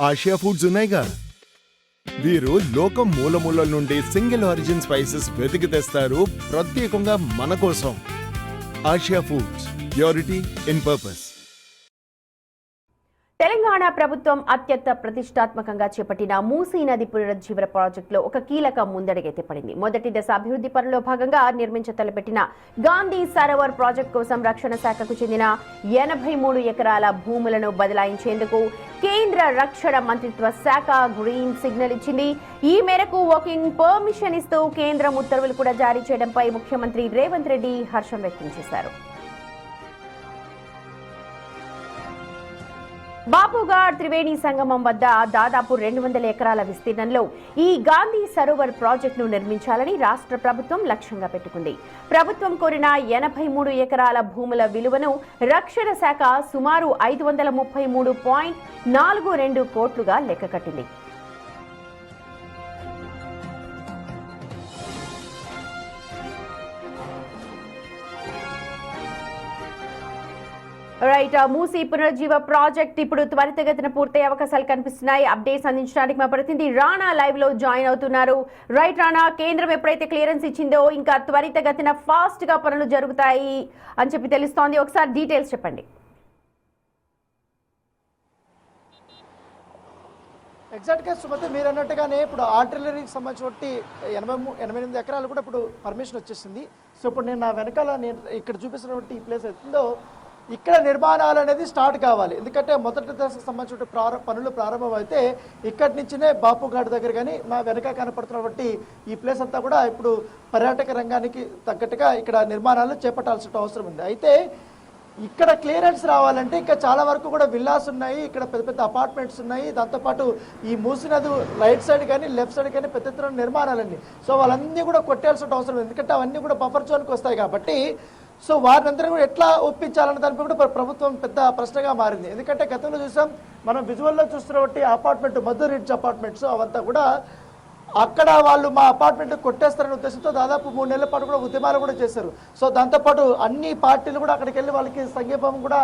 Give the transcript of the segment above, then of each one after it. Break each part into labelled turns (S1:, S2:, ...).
S1: Asia foods ఉన్నాయిగా. వీరు లోకం మూలమూలల నుండి సింగిల్ ఆరిజిన్ స్పైసెస్ వెతికి తెస్తారు ప్రత్యేకంగా మన కోసం. Asia foods, purity in purpose.
S2: Telangana ప్రభుత్వం అత్యంత ప్రతిష్టాత్మకంగా చేపట్టిన మూసీ నది పునరుజ్జీవన ప్రాజెక్టులో ఒక కీలక ముందడుగైతే పడింది. మొదటి దశ అభివృద్ధి పనుల్లో భాగంగా నిర్మించతలపెట్టిన గాంధీ సరోవర్ ప్రాజెక్టు కోసం రక్షణ శాఖకు చెందిన 83 ఎకరాల భూములను బదలాయించేందుకు కేంద్ర రక్షణ మంత్రిత్వ శాఖ గ్రీన్ సిగ్నల్ ఇచ్చింది. ఈ మేరకు వర్కింగ్ పర్మిషన్ ఇస్తూ కేంద్రం ఉత్తర్వులు కూడా జారీ చేయడంపై ముఖ్యమంత్రి రేవంత్ రెడ్డి హర్షం వ్యక్తం చేశారు. బాపుఘాట్ త్రివేణి సంగమం వద్ద దాదాపు 200 ఎకరాల విస్తీర్ణంలో ఈ గాంధీ సరోవర్ ప్రాజెక్టును నిర్మించాలని రాష్ట్ర ప్రభుత్వం లక్ష్యంగా పెట్టుకుంది. ప్రభుత్వం కోరిన 83 ఎకరాల భూముల విలువను రక్షణ శాఖ సుమారు 533.42 కోట్లుగా లెక్కకట్టింది. రైట్, మూసీ పునరుజ్జీవ ప్రాజెక్ట్ ఇప్పుడు త్వరితగతిన పూర్తయ్యే అవకాశాలు కనిపిస్తున్నాయి. అప్డేట్స్ అందించడానికి మా ప్రతినిధి రాణా లైవ్ లో జాయిన్ అవుతున్నారు. రైట్ రాణా, కేంద్రం ఎప్పుడైతే క్లియరెన్స్ ఇచ్చిందో ఇంకా త్వరితగతిన ఫాస్ట్ గా పనులు జరుగుతాయి అని చెప్పి తెలుస్తోంది. ఒకసారి డీటెయిల్స్ చెప్పండి.
S3: ఎగ్జాక్ట్గా సుమతి మీరు అన్నట్టుగానే ఇప్పుడు ఆర్టిలరీకి సంబంధించి 88 ఎకరాలు కూడా ఇప్పుడు పర్మిషన్ వచ్చేసింది. సో ఇప్పుడు నేను నా వెనకాల నేను ఇక్కడ చూపిస్తున్నటువంటి ఈ ప్లేస్ అవుతుందో ఇక్కడ నిర్మాణాలు అనేది స్టార్ట్ కావాలి. ఎందుకంటే మొదటి దశకు సంబంధించిన పనులు ప్రారంభమైతే ఇక్కడి నుంచినే బాపుఘాట్ దగ్గర కానీ మా వెనక కనపడుతున్నటువంటి ఈ ప్లేస్ అంతా కూడా ఇప్పుడు పర్యాటక రంగానికి తగ్గట్టుగా ఇక్కడ నిర్మాణాలు చేపట్టాల్సిన అవసరం ఉంది. అయితే ఇక్కడ క్లియరెన్స్ రావాలంటే ఇంకా చాలా వరకు కూడా విల్లాస్ ఉన్నాయి, ఇక్కడ పెద్ద పెద్ద అపార్ట్మెంట్స్ ఉన్నాయి. దాంతోపాటు ఈ మూసీ నది రైట్ సైడ్ కానీ లెఫ్ట్ సైడ్ కానీ పెద్ద ఎత్తున నిర్మాణాలన్నీ. సో వాళ్ళన్నీ కూడా కొట్టేయాల్సిన అవసరం ఉంది, ఎందుకంటే అవన్నీ కూడా బఫర్ జోన్కి వస్తాయి కాబట్టి. సో వారినందరూ కూడా ఎట్లా ఒప్పించాలన్న దానిపై కూడా ప్రభుత్వం పెద్ద ప్రశ్నగా మారింది. ఎందుకంటే గతంలో చూసాం మనం విజువల్లో చూస్తున్నటువంటి అపార్ట్మెంట్ మధు రిడ్జ్ అపార్ట్మెంట్స్ అవంతా కూడా అక్కడ వాళ్ళు మా అపార్ట్మెంట్ కొట్టేస్తారనే ఉద్దేశంతో దాదాపు 3 నెలల పాటు కూడా ఉద్యమాలు కూడా చేశారు. సో దాంతోపాటు అన్ని పార్టీలు కూడా అక్కడికి వెళ్ళి వాళ్ళకి సంఘీభావం కూడా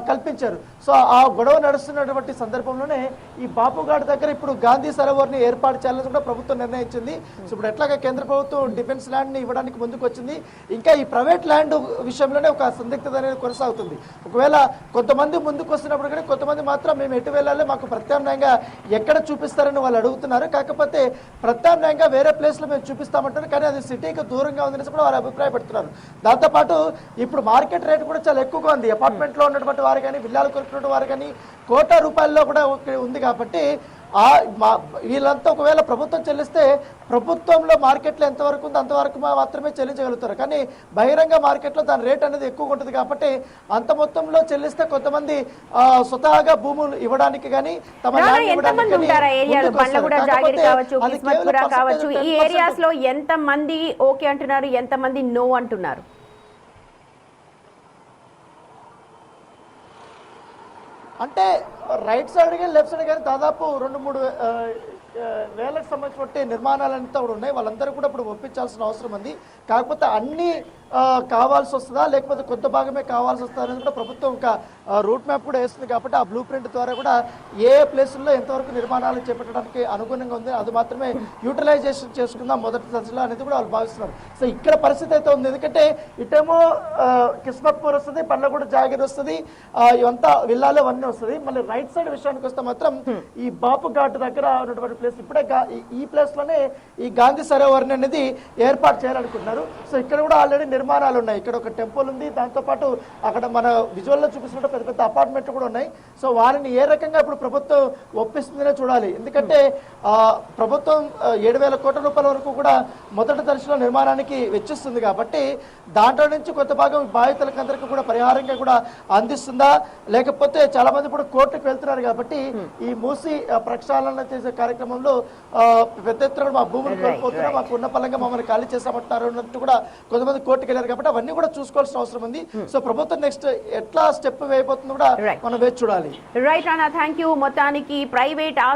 S3: కల్పించారు. సో ఆ గొడవ నడుస్తున్నటువంటి సందర్భంలోనే ఈ బాపుఘాట్ దగ్గర ఇప్పుడు గాంధీ సరోవర్ని ఏర్పాటు చేయాలని కూడా ప్రభుత్వం నిర్ణయించింది. సో ఇప్పుడు ఎట్లాగా కేంద్ర ప్రభుత్వం డిఫెన్స్ ల్యాండ్ని ఇవ్వడానికి ముందుకు వచ్చింది. ఇంకా ఈ ప్రైవేట్ ల్యాండ్ విషయంలోనే ఒక సందిగ్ధత అనేది కొనసాగుతుంది. ఒకవేళ కొంతమంది ముందుకు వస్తున్నప్పుడు కానీ కొంతమంది మాత్రం మేము ఎటు వెళ్ళాలి, మాకు ప్రత్యామ్నాయంగా ఎక్కడ చూపిస్తారని వాళ్ళు అడుగుతున్నారు. కాకపోతే ప్రత్యామ్నాయంగా వేరే ప్లేస్లో మేము చూపిస్తామంటారు, కానీ అది సిటీకి దూరంగా ఉందనేసి కూడా వారు అభిప్రాయపడుతున్నారు. దాంతోపాటు ఇప్పుడు మార్కెట్ రేట్ కూడా చాలా ఎక్కువగా ఉంది. అపార్ట్మెంట్లో ఉన్నటువంటి వారు కానీ విల్లాలు కొనుక్కున్న వారు కానీ ₹1,00,00,000 కూడా ఉంది. కాబట్టి వీళ్ళంతా ఒకవేళ ప్రభుత్వం చెల్లిస్తే ప్రభుత్వంలో మార్కెట్లో ఎంతవరకు ఉందో అంతవరకు మాత్రమే చెల్లించగలుగుతారు. కానీ బహిరంగ మార్కెట్లో దాని రేట్ అనేది ఎక్కువగా ఉంటుంది. కాబట్టి అంత మొత్తంలో చెల్లిస్తే కొంతమంది స్వతహాగా భూములు ఇవ్వడానికి కానీ తమ
S2: ఈ ఏరియాస్ లో ఎంత మంది ఓకే అంటున్నారు, ఎంత మంది నో అంటున్నారు?
S3: అంటే రైట్ సైడ్ కానీ లెఫ్ట్ సైడ్ కానీ దాదాపు 2-3 వేలకు సంబంధించిన నిర్మాణాలంతా కూడా ఉన్నాయి. వాళ్ళందరూ కూడా ఇప్పుడు ఒప్పించాల్సిన అవసరం ఉంది. కాకపోతే అన్నీ కావాల్సి వస్తుందా లేకపోతే కొంత భాగమే కావాల్సి వస్తుందా అనేది కూడా ప్రభుత్వం ఒక రూట్ మ్యాప్ కూడా వేస్తుంది. కాబట్టి ఆ బ్లూ ప్రింట్ ద్వారా కూడా ఏ ప్లేసుల్లో ఎంతవరకు నిర్మాణాలు చేపట్టడానికి అనుగుణంగా ఉంది అది మాత్రమే యూటిలైజేషన్ చేసుకుందాం మొదటి దశలో అనేది కూడా వాళ్ళు భావిస్తున్నారు. సో ఇక్కడ పరిస్థితి అయితే ఉంది. ఎందుకంటే ఇటేమో కిస్మత్పూర్ వస్తుంది, పండ్లగూడ జాగిర్ వస్తుంది, ఇవంతా విల్లాలు అవన్నీ వస్తుంది. మళ్ళీ రైట్ సైడ్ విషయానికి వస్తే మాత్రం ఈ బాపుఘాట్ దగ్గర ఉన్నటువంటి ప్లేస్ ఇప్పుడే ఈ ప్లేస్ లోనే ఈ గాంధీ సరోవర్ అనేది ఏర్పాటు చేయాలనుకుంటున్నారు. సో ఇక్కడ కూడా ఆల్రెడీ నిర్మాణాలు ఉన్నాయి. ఇక్కడ ఒక టెంపుల్ ఉంది, దాంతోపాటు అక్కడ మన విజువల్లో చూపిస్తున్న పెద్ద పెద్ద అపార్ట్మెంట్లు కూడా ఉన్నాయి. సో వారిని ఏ రకంగా ఇప్పుడు ప్రభుత్వం ఒప్పిస్తుందనే చూడాలి. ఎందుకంటే ప్రభుత్వం 7,000 కోట్ల రూపాయల వరకు కూడా మొదటి దశలో నిర్మాణానికి వెచ్చిస్తుంది. కాబట్టి దాంట్లో నుంచి కొంత భాగం బాధితులకు అందరికీ కూడా పరిహారంగా కూడా అందిస్తుందా, లేకపోతే చాలా మంది కూడా కోర్టుకు వెళ్తున్నారు. కాబట్టి ఈ మూసి ప్రక్షాళన చేసే కార్యక్రమంలో పెద్ద ఎత్తున మా భూములు కోల్పోతున్నా, మాకు ఉన్న పలంగా మమ్మల్ని ఖాళీ చేసామంటారు అన్నట్టు కూడా కొంతమంది కోర్టుకు వెళ్ళారు. కాబట్టి అవన్నీ కూడా చూసుకోవాల్సిన అవసరం ఉంది. సో ప్రభుత్వం నెక్స్ట్ ఎట్లా స్టెప్ వేయబోతుందో కూడా మనం వేచి చూడాలి.
S2: రైట్ అన్న, థ్యాంక్ యూ. మొత్తానికి ప్రైవేట్